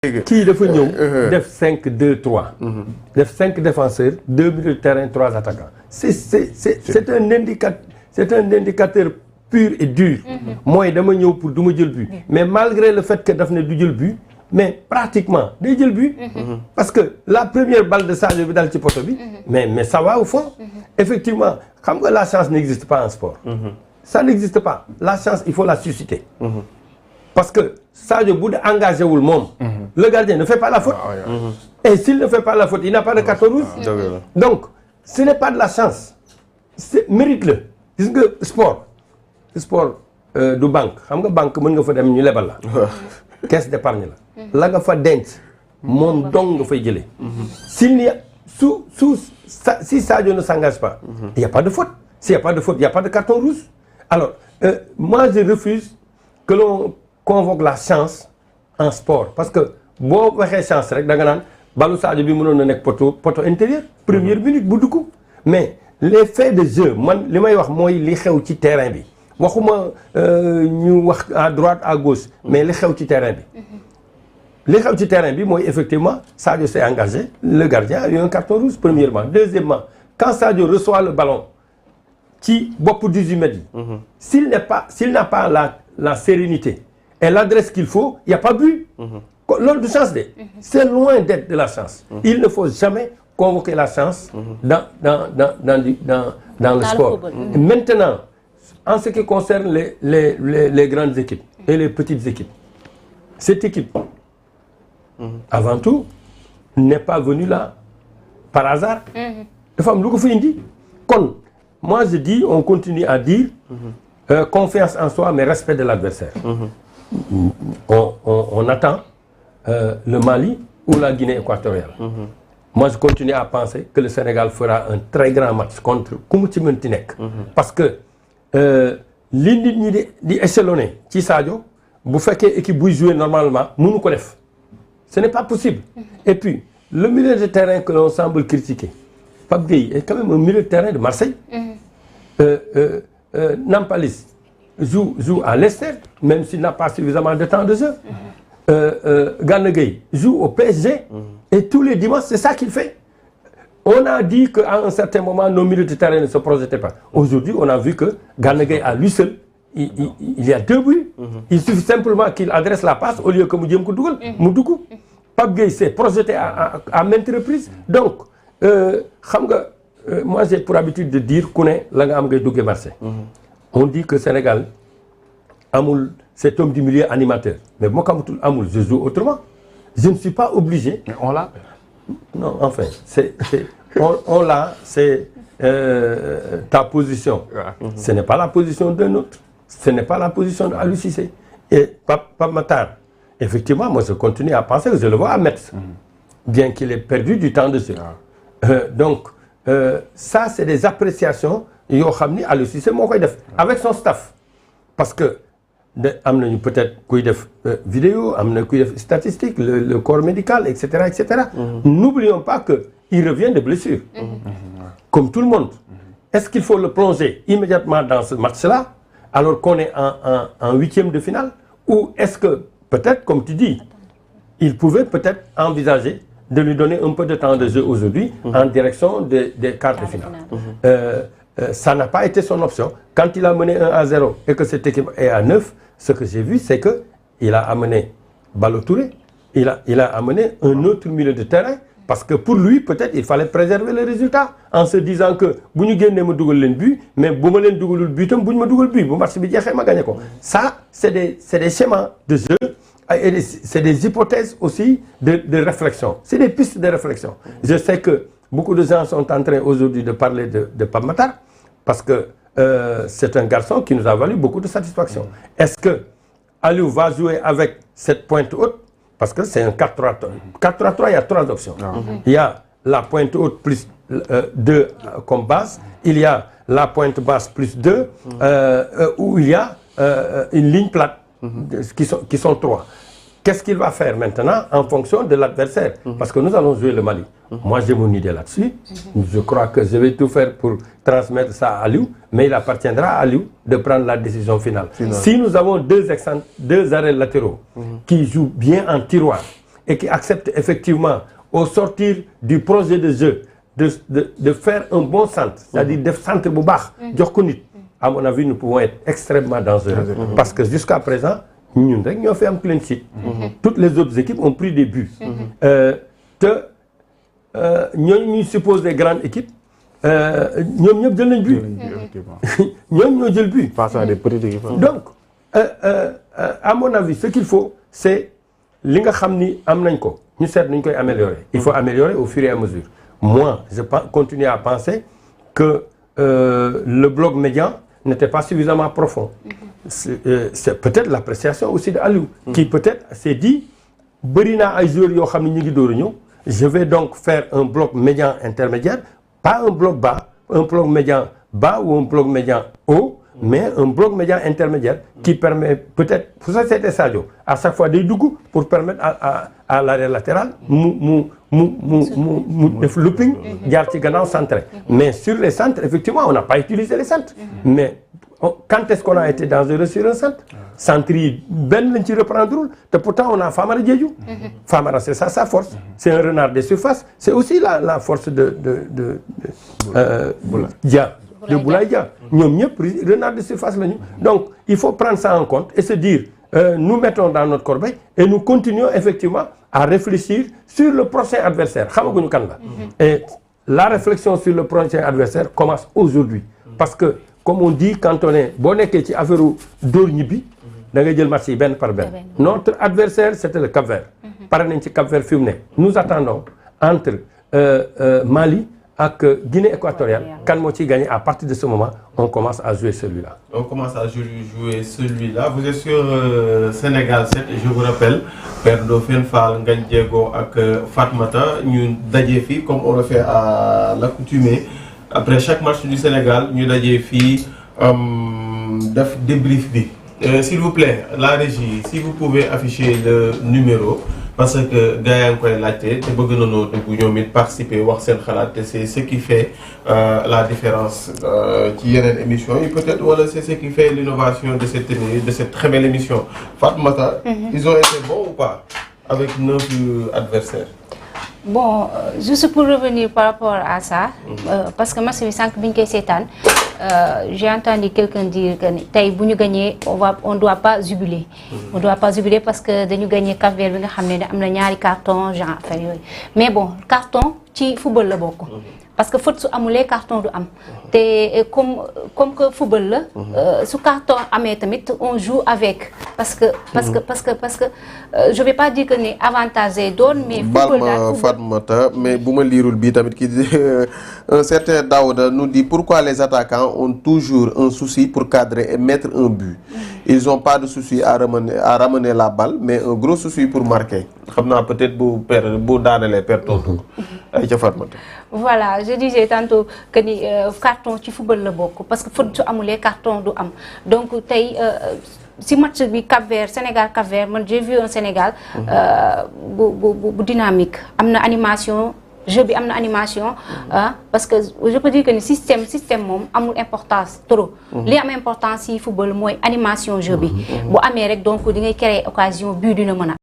kii dafa ñëw def 5-2-3. def 5 défenseurs 2 milieux de terrain 3 attaquants. c'est un indicateur pur et dur. mooy dama ñëw pour du ma jël but. mais malgré le fait que daf ne du jël but mais pratiquement day jël but. parce que la première balle de Sadio bi dal ci poto bi. mais ça va au fond. effectivement xam nga la chance n'existe pas en sport. ça n'existe pas la chance il faut la susciter. parce que Sadio bu dee engagé wul moom. le gardien ne fait pas la faute. et s'il ne fait pas la faute il n'a pas de carton rouge. donc ce n'est pas de la chance. c'est mérite la gis nga sport du banque xam nga banque mën nga fa dem ñu lebal la. caisse d'épargne la. la nga fa denc moom dong nga fay jëlee. s'il n'y a si Sadio ne s'engage pas. il y a pas de faute. s'il y a pas de faute il y a pas de carton rouge. alors moi je refuse que l'on convoque la chance en sport parce que boo waxee chance rek da nga naan balu Sadio bi mënoon na nekk poto intérieur première minute bu dugg mais les faits de jeu man li may wax mooy li xew ci terrain bi waxuma ñu wax à droite à gauche mais li xew ci terrain bi li xew ci terrain bi mooy effectivement Sadio s'est engagé le gardien a eu un carton rouge premièrement deuxièmement quand Sadio reçoit le ballon ci bopp 18 mètres yi s'il n'a pas la sérénité et l'adresse qu'il faut il y a pas but loolu du chance de c'est loin d'être de la chance il ne faut jamais convoquer la chance dans le sport maintenant en ce qui concerne les grandes équipes et les petites équipes cette équipe avant tout n'est pas venue là par hasard dafa am lu ko fa indi kon moi je dis on continue à dire confiance en soi mais respect de l'adversaire on attend le Mali ou la Guinée équatoriale. Moi je continue à penser que le Sénégal fera un très grand match contre ku mu ci mënti nekk. parce que li nit ñi di échelonner ci Sadio bu fekkee équipe buy jouer normalement mënu ko def ce n'est pas possible. et puis le milieu de terrain que l'on semble critiquer Pape Gueye est quand même un milieu de terrain de Marseille. Nampalys joue à Leicester même s'il n'a pas suffisamment de temps de jeu. Gana Gueye joue au PSG. et tous les dimanches c'est ça qu'il fait. on a dit qu'à un certain moment nos milieux de terrain ne se projetaient pas. aujourd'hui on a vu que Gana Gueye à lui seul il y a 2 buts. il suffit simplement qu'il adresse la passe au lieu que mu jéem ko dugal. mu dugg Pape Gueye s'est projeté à maintes reprises. donc xam nga moi j'ai pour habitude de dire ku ne la nga am ngay duggee marché. on dit que Sénégal amul cet homme du milieu animateur mais moo ko amatul amul je joue autrement je ne suis pas obligé. mais on l'a. non enfin on l'a c'est ta position. ce n'est pas la position d'un autre. ce n'est pas la position de Aliou Cissé. et Pape Matar effectivement moi je continue à penser que je le vois à Metz. bien qu'il ait perdu du temps de jeu. donc ça c'est des appréciations yoo xam ni Aliou Cissé moo koy def avec son staff parce que am nañu peut-être kuy def vidéo am na kuy def statistique le corps médical etc. n'oublions pas que il revient de blessure. comme tout le monde. est-ce qu'il faut le plonger immédiatement dans ce match-là alors qu'on est en huitième de finale ou est-ce que peut-être comme tu dis il pouvait peut-être envisager de lui donner un peu de temps de jeu aujourd'hui en direction des quarts de finale. Ça n'a pas été son option. Quand il a mené 1-0 et que cette équipe est à 9, ce que j'ai vu, c'est qu'il a amené Ballo Touré, il a amené un autre milieu de terrain, parce que pour lui, peut-être, il fallait préserver le résultat, en se disant que si nous gagnons le but, mais si nous gagnons le but, si nous gagnons le but, ça, c'est des schémas de jeu, et c'est des hypothèses aussi de réflexion. C'est des pistes de réflexion. Je sais que beaucoup de gens sont en train aujourd'hui de parler de Pape Matar, parce que c'est un garçon qui nous a valu beaucoup de satisfaction. Est-ce que Aliou va jouer avec cette pointe haute? Parce que c'est un 4-3-3. 4-3-3, il y a 3 options. Il y a la pointe haute plus 2 comme base. Il y a la pointe basse plus 2, où il y a une ligne plate, qui sont 3. Qu'est-ce qu'il va faire maintenant en fonction de l'adversaire? Parce que nous allons jouer le Mali. Moi, j'ai mon idée là-dessus. Je crois que je vais tout faire pour transmettre ça à Aliou, mais il appartiendra à Aliou de prendre la décision finale. Si nous avons deux arrêts latéraux qui jouent bien en tiroir et qui accepte effectivement au sortir du projet de jeu de faire un bon centre, c'est-à-dire def centre bu baax jox ko nit, à mon avis nous pouvons être extrêmement dangereux parce que jusqu'à présent ñun rek ñoo fi am clean sheet. Toutes les autres équipes ont pris des buts. te ñooñu ñuy supposé grande équipe ñoom ñëpp jël nañ but. ñoom ñoo jël but. face à des petites équipes. Donc à mon avis ce qu'il faut c'est li nga xam ni am nañ ko ñu seet nuñ koy améliorer. Il faut améliorer au fur et à mesure. Moi je continue à penser que le bloc médian n'était pas suffisamment profond. C'est peut-être l'appréciation aussi de Aliou. Qui peut-être s'est dit bëri naa ay joueurs yoo xam ne ñu ngi door a ñëw. Je vais donc faire un bloc médian intermédiaire, pas un bloc bas, un bloc médian bas ou un bloc médian haut, mais un bloc médian intermédiaire qui permet peut-être, pour ça c'était Sadio, à chaque fois des dougou pour permettre à l'arrière latéral mu def looping jaar ci gannaaw centré. Mais sur les centres, effectivement, on n'a pas utilisé les centres. Mais quand est-ce qu'on a été dangereux sur un centre? Centre yi benn lañ ci reprendre te pourtant on a Famara Diédhiou. Famara c'est ça sa force. C'est un renard des surfaces. C'est aussi la force de Boulaye Dia. ñoom ñëpp renard de surface lañu. Donc il faut prendre ça en compte et se dire nous mettons dans notre corbeille et nous continuons effectivement à réfléchir sur le prochain adversaire xamaguñu kan la. Et la réflexion sur le prochain adversaire commence aujourd'hui parce que comme on dit quand on est boo nekkee ci affaire dóor ñibbi da ngay jël match yi benn par benn. Notre adversaire c'était le Cap-Vert. pare nañ ci Cap-Vert fi mu ne. Nous attendons entre Mali ak Guinée équatoriale kan moo ciy gagné à partir de ce moment on commence à jouer celui-là. On commence à jouer celui-là. Vous êtes sur Sénégal 7 et je vous rappelle Père Ndofène Fall Ngagne Diego ak Fatmata ñu daje fii comme on le fait à l'accoutumée. Après chaque match du Sénégal ñu dajee fii def débrief bi s'il vous plaît la régie si vous pouvez afficher le numéro parce que gars yaa ngi koy laajte te bëgg nañoo dugg ñoom it participer wax seen xalaat te c'est ce qui fait la différence ci yeneen émission yi peut-être wala c'est ce qui fait l'innovation de cette très belle émission. Fatmata, ils ont été bons ou pas avec 9 adversaires? Bon, juste pour revenir par rapport à ça, parce que match bi sànq bi ñu koy seetaan j'ai entendu quelqu'un dire que tey bu ñu gagné on doit pas jubiler. On doit pas jubiler parce que dañu gagné Cap-Vert bi nga xam ne am na ñaari carton genre affaire yooyu mais bon carton ci football la bokk. Parce que faute su amulee carton du am te comme que football la su carton amee tamit on joue avec parce que je vais pas dire que ne avantage doon mais football daal Fatmata mais bu ma liirul bii tamit ki un certain Daouda nous dit pourquoi les attaquants ont toujours un souci pour cadrer et mettre un but. Ils ont pas de souci à ramener la balle mais un gros souci pour marquer xam naa peut-être bu daanelee perte tontu ay ca Fatmata. Voilà je disais tantôt que ni carton ci football la bokk parce que faute su amulee carton du am donc tey si match bi Cap-Vert Sénégal Cap-Vert man j'ai vu un Sénégal bu dynamique am na animation jeu bi am na animation parce que je peux dire que ni système moom amul importance trop li am importance si football mooy animation jeu bi bu amee rek donc di ngay créer occasion but dina mën a